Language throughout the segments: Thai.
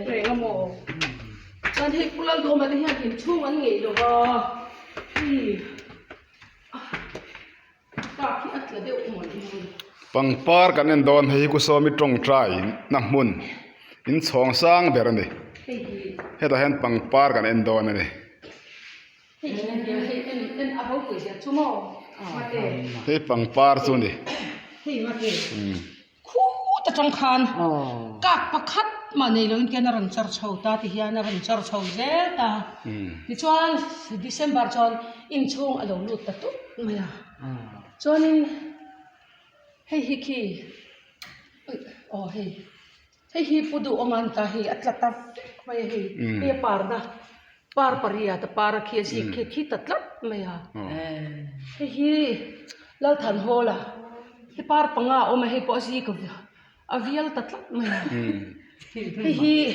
เลยก็โมตอนที่กูเล่าดูมาที่เห็นช่วงวันงี้ดูก็ที่ปากที่อัดกระเดี่ยวหมดปังปาร์กันเอ็นดอนให้กุศลมิตรงใจนักมุนอินสองสร้างเบรนี่เฮ้ยแต่เห็นปังปาร์กันเอ็นดอนนี่เฮ้ยเอาเขาคุยเสียชั่วโมงมาเตะเฮ้ยปังปาร์ส่วนนี่เฮ้ยมาเตะคู่ตะจังคันกักประคัดมาในเรื่องการรันชาร์ชาวตาที่เฮียนรันชาร์ชาวเจ้าตาดิฉันเดือนบาร์จอนอินช่วงอารมณ์ลุดตะตุไม่อะจนเฮ้ยฮิคีอ๋อเฮ้ยพูดอมันตาเฮ้ยอัตลับไม่เฮ้ยเฮ้ยปาร์ดาปาร์ปาริยาตปาร์คีสิคีตัดลับไม่อะเฮ้ยแล้วทันโฮล่ะเฮ้ยปาร์ปังอ่ะโอ้ไม่เฮ้ยพอสิกบอาวิลตัดลับไม่อะเฮ้ย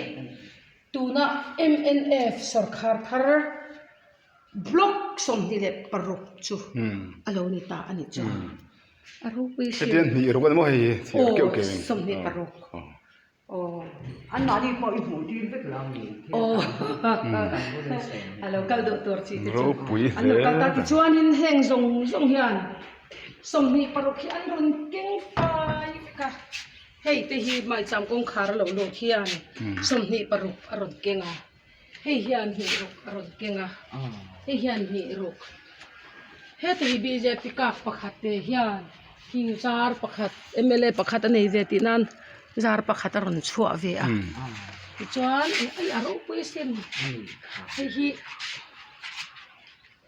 ตัวน่ะ MNF สังกัดทาร์บล็อกส่งที่เล็บปรุกจูอารมณ์นี่ตาอันนี้จูอารมณ์วิเศษเดี๋ยวนี้รู้ว่าไม่เห็นโอ้สมเด็จปรุกโอ้อันนั้นพออีกหัวที่เล็กแล้วนี่โอ้อารมณ์กัลดูตัวจีรู้ปุ๋ยอันนั้นกัลตาที่ชวนหินแห้งส่งเฮียนสมเด็จปรุกเฮียนรุ่นเก่งไปค่ะเฮ้ยแต่ฮีไม่จำกงคาร์ลงเฮียนสมเด็จปรุกอารมณ์เก่งอ่ะเฮียนฮีรุกอารมณ์เก่งอ่ะเฮียนฮีรุกเฮ้ยที่บีเจพิกาประคัตเฮียนฮิจาร์ประคัตMLAประคัตในเจตินันจาร์ประคัตรุนชัวเวียจวนไอ้อารมณ์วิเศษเฮ้ย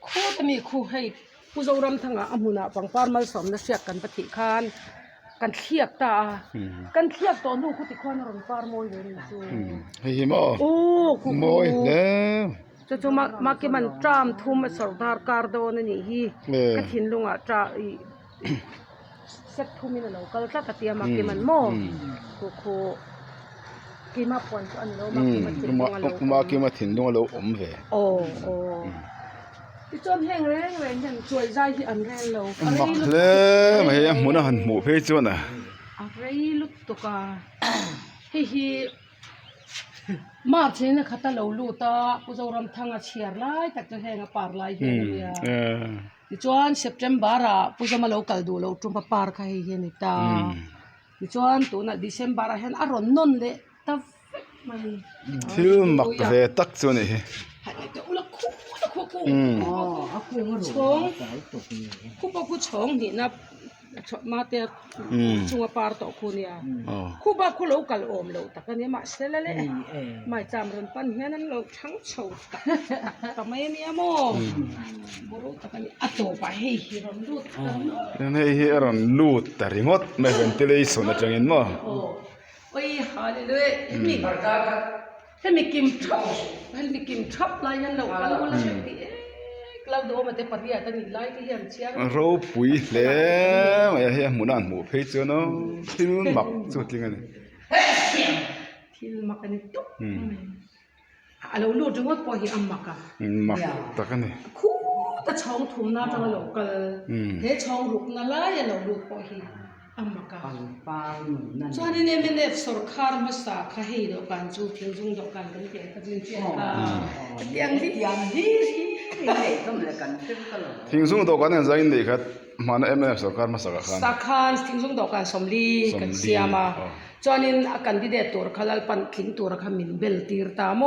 คู่แต่มีคู่ให้ผู้เจ้ารำทั้งอามุนาปังปาร์มาสมนักเสียกันปฏิคานกันเทียบตากันเทียบตัวนู้นคู่ติดคนรำปาร์มวยเลยนะจูเฮ้ยมั้งโอ้มวยเนี่ยจู่ๆมาเก็มันจามทุ่มมาสอดดาร์การ์โดนนี่ฮีกระถินลุงอ่ะจ้าเซ็ตทุ่มนี่เราก็จะตัดเตียมาเก็มันโม่คู่กินมาปนอันเรามาเก็มันถินลุงอ่ะเรามาเก็มันถินลุงอ่ะเราอมเวโอ้ที่จนแห้งแรงอย่างช่วยใจที่อันแรงเรามักเลยไม่ยังมุนหันหมูเพจวนอ่ะอะไรลุกตุกาฮีมาร์ชนี่ขัดตะลูลูตาผู้เจ้ารำทั้งอาเชียร์ไล่แต่จะแหงปาร์ไล่เฮียดิจวนเซปเทมเบอร์ผู้เจ้ามาลูกัลดูลูจุ่มปาร์คให้เฮียนี่ตาดิจวนตัวน่ะเดซเบอร์เห็นอารมณ์นนเลยทับไม่ที่มักเวตักส่วนนี้อุลักคู่ชงคู่ชงนี่นะมาเตะช่วงปาร์ตคู่เนี่ยคู่บ้าคู่เรากัลอมเราแต่กันเนี่ยมาเสร็จแล้วไม่จำเรื่องปัญหานั้นเราทั้งโฉดแต่ไม่เนี่ยโม่บุรุษแต่กันเนี่ยอัตโตไปให้ฮิรันลูดให้ฮิรันลูดแต่รีโมทไม่เป็นทีวีส่วนจังเงินมั้งโอ้ยฮาเลยด้วยมีให้มีกิมช็อปอะไรนั่นเราก็รู้แล้วใช่ไหมเราดูมาแต่ปริยัตินี่ไล่ที่ยังเชียร์รู้ปุ๋ยแล้วไอ้เหี้ยหมุนอันหมูเพจเนาะที่นู่นหมักสุดจริงเลยที่หมักนี่ตุ๊บเราลูดจังว่าปล่อยอัมมักอะหมักตะกันนี่คู่แต่ช่องทุ่มน่าจะเราก็เฮ้ช่องรุกนั่นแหละเราลูดปล่อยอัมมักอะส่วนนี้เนี่ยมันสุรคาร์มาสักให้ดอกกันจูทิ้งจุงดอกกันกันเกี่ยกับเรื่องยังดีทิ้งส่งตัวกันเนี่ยใจดีครับมันMNFสุรคาร์มาสักกันสักกันทิ้งส่งดอกกันสมลีกันเสียมาจนนี้กันดีเดตตัวขลัลปันทิ้งตัวขมินเบลตีร์ตามโม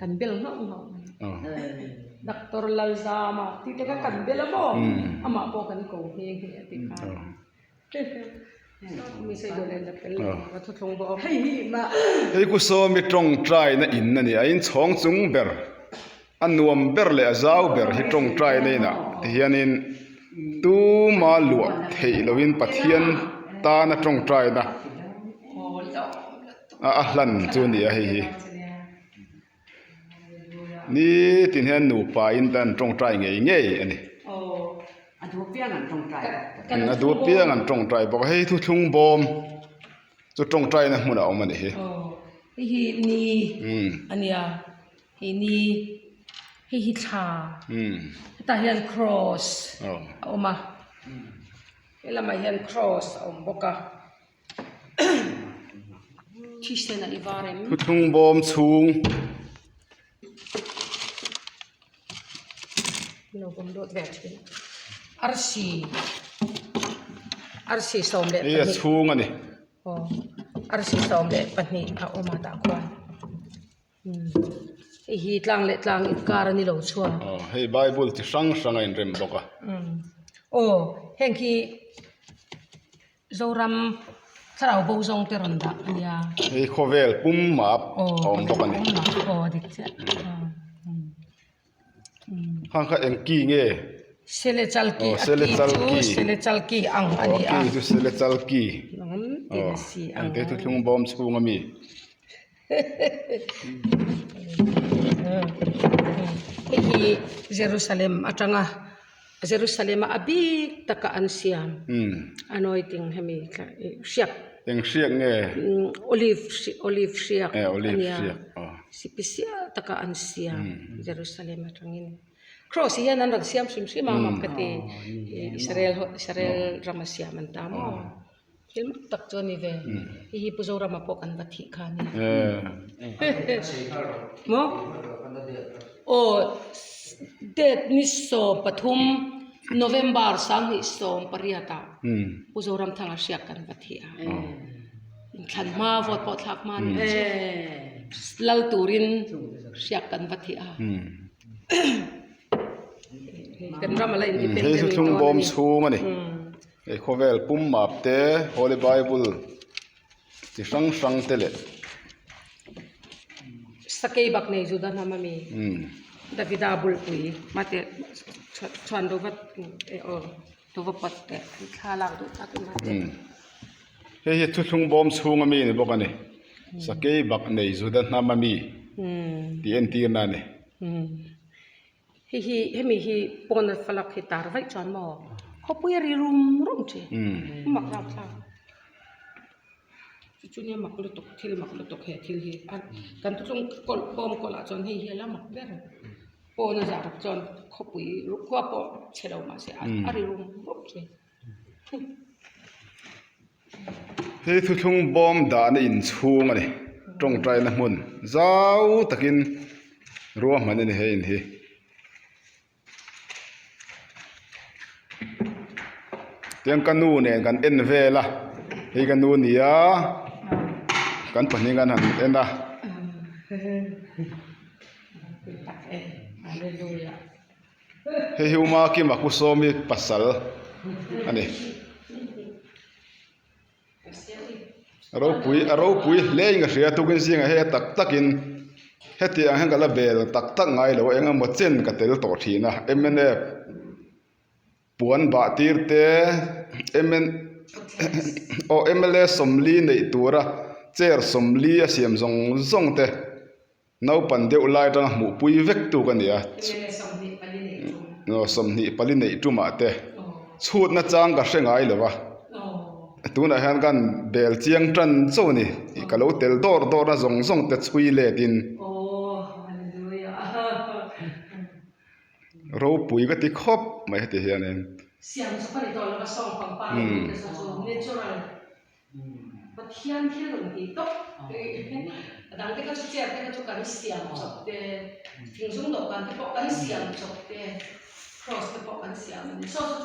กันเบลน้องดักตอร์ลัลซามาที่เด็กกันเบลโมอามาพอกันโกงเฮงติการมีใส่ดูแลจะเป็นวัตถุทงบอกให้มาเฮ้ยกูโซมีตรงใจนะอินนั่นนี่ไอ้ช่องจุงเบอร์อันนวมเบอร์เลยจ้าเบอร์ให้ตรงใจนี่นะที่ยันนินตูมาลวดเฮ้ยเราวินปัทยันตานะตรงใจนะหลันจวนนี่ไอ้นี่ที่เห็นหนูป่าอินตันตรงใจไงไงอันนี้อันดูเปี้ยงันตรงใจอันดูเปี้ยงันตรงใจบอกให้ทุกทุ่งบอมจะตรงใจนะมันเอามันนี่ฮีนี่อันเนี้ยฮีนี่ฮีชาแต่เห็นครอสเอามาเวลามาเห็นครอสเอาบอกกะ thi sen a ivarem thu thung bom chung no bom dot vet arsi som le ei chung ani oh arsi som le pani a oma ta kwan hi tlang le tlang kar ni lo chua hei bible ti sang sang in rem boka oh henki zoram tharau bo zong te ronda ania hei khovel pum map om boka ni oh dik cha hang kha engki nge sele chalki sele chalki ang ani a ki tu sele chalki si ang te thu thung bom chung ami hi Jerusalem atanga Jerusalem abik taka an siam anointing hemi siak eng siak nge olive siak olive siak sipisia taka an siam Jerusalem atangin cross yan an siam sim mama kati Israel ramasiam antamo film tak choni ve hi puzo ramapok an bathi khani mo o det niso pathum November sang ni som pariata puzo ram thanga siak kan bathi khan ma vot pot thak man lal turin siak kan bathi kan ramala independent hei thung bom chung ani ei khovel pum map te holy bible ti sang te le sakei bak nei juda namami davida bulpui mate chuan do vat to vapat te khala do tak mate hei thu thung bom chung ami ni boka ni sakei bak nei juda namami ti en ti na ni hemi hi pon falak hi tar vai chan mo khopui ri rum che mak rak sa chunia maklu tok he thil hi kan tu chung kol pom kola chon hi la mak ber pon za rak chon khopui ru khwa po chelo ma se ari rum che hei thu thung bom da na in chung ani tong trai na mun zau takin ruwa man ni he in hi tiang kanu ne kan en vela hei kanu nia kan pani kan han ena hallelujah hei huma ki makusomi pasal ani aro pui leinga ria tukin singa he tak takin heti ang hangala bel tak tak ngai lo enga mo chen ka tel to thina emene puan ba tirte MLA somli nei tura chair somli a siam zong te nau pan deuh lai tang mu pui vek tu kan ya no somni pali nei tu ma te chhut na chang ka hrengai lowa tuna han kan bel chiang tran chaw ni ka lo tel dor na zong te chui le din ro pui ka ti khop mai heti hianen siam so pari tol ka song pang pa so natural but hian thil hi to dang te ka chu chair te ka chu kan siam chok te thing sung do kan te ko kan siam chok te cross te ko kan siam so